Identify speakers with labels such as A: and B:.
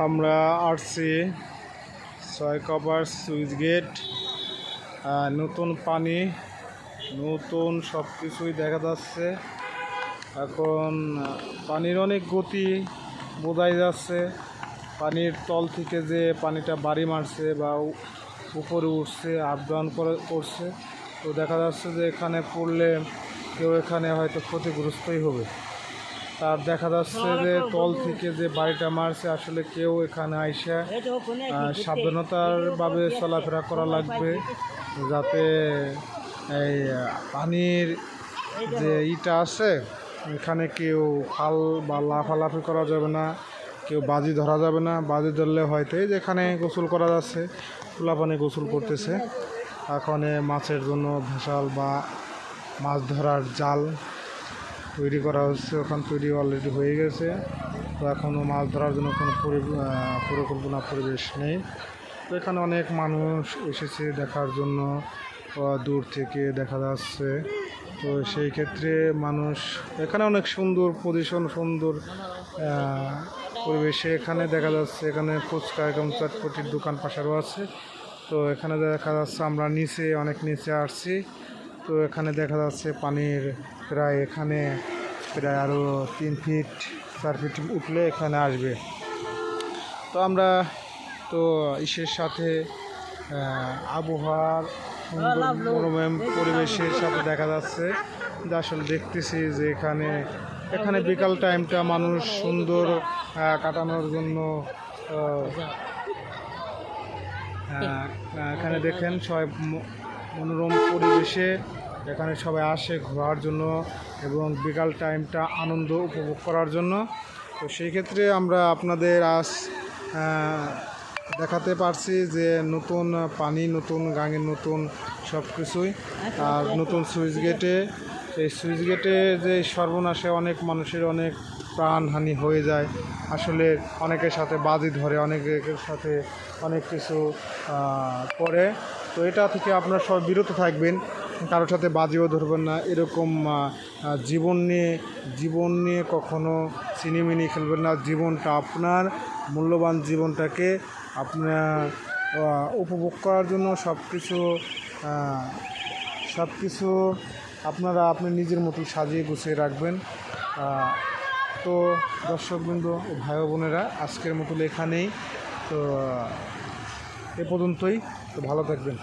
A: আমরা আসছি 6 cover switch gate. নতুন পানি, নতুন সব কিছুই দেখা যাচ্ছে। এখন পানির অনেক গতি বোঝাই যাচ্ছে। পানির তল থেকে যে পানিটা বাড়ি মারছে বা উপরে উঠছে, আপ ডাউন করছে, তো দেখা যাচ্ছে যে এখানে পড়লে কেউ এখানে হয়তো ক্ষতিগ্রস্তই হবে। তার দেখা যাচ্ছে যে তল থেকে যে বাড়িটা মারছে, আসলে কেউ এখানে আইসা সাবধানতার ভাবে চলাফেরা করা লাগবে, যাতে এই পানির যে ইটা আছে এখানে কেউ ফাল বা লাফালাফি করা যাবে না, কেউ বাজি ধরা যাবে না। বাজি ধরলে হয়তো যেখানে গোসল করা যাচ্ছে, খোলা পানি গোসল করতেছে। এখন মাছের জন্য ভেসাল বা মাছ ধরার জাল তৈরি করা হচ্ছে, ওখান তৈরি অলরেডি হয়ে গেছে। তো এখনও মাছ ধরার জন্য কোনো পরিকল্পনা পরিবেশ নেই। তো এখানে অনেক মানুষ এসেছে দেখার জন্য, দূর থেকে দেখা যাচ্ছে। তো সেই ক্ষেত্রে মানুষ এখানে অনেক সুন্দর পজিশন, সুন্দর পরিবেশে এখানে দেখা যাচ্ছে। এখানে ফুচকা এবং চটপটির দোকান পাশারও আছে। তো এখানে দেখা যাচ্ছে আমরা অনেক নিচে আসছি। তো এখানে দেখা যাচ্ছে পানির প্রায় আরও 3 ফিট 4 ফিট উঠলে এখানে আসবে। তো আমরা তো ইসের সাথে আবহাওয়ার সুন্দর মনোরম পরিবেশের সাথে দেখা যাচ্ছে যে আসলে দেখতেছি যে এখানে বিকাল টাইমটা মানুষ সুন্দর কাটানোর জন্য এখানে দেখেন সবাই মনোরম পরিবেশে এখানে সবাই আসে ঘোরার জন্য এবং বিকাল টাইমটা আনন্দ উপভোগ করার জন্য। তো সেই ক্ষেত্রে আমরা আপনাদের আজ দেখাতে পারছি যে নতুন পানি, নতুন গাঙের নতুন সব কিছুই, আর নতুন সুইচ গেটে। এই সুইচ গেটে যে সর্বনাশে অনেক মানুষের অনেক প্রাণহানি হয়ে যায়। আসলে অনেকের সাথে বাজি ধরে, অনেকের সাথে অনেক কিছু করে। তো এটা থেকে আপনারা সব বিরত থাকবেন, কারোর সাথে বাজিও ধরবেন না। এরকম জীবন নিয়ে কখনো চিনিমিনি খেলবেন না। জীবনটা আপনার, মূল্যবান জীবনটাকে আপনার উপভোগ করার জন্য সব কিছু আপনি নিজের মতো সাজিয়ে গুছিয়ে রাখবেন। তো দর্শকবৃন্দ ও ভাই বোনেরা, আজকের মতো এখানেই। তো এ পর্যন্তই। তো ভালো থাকবেন।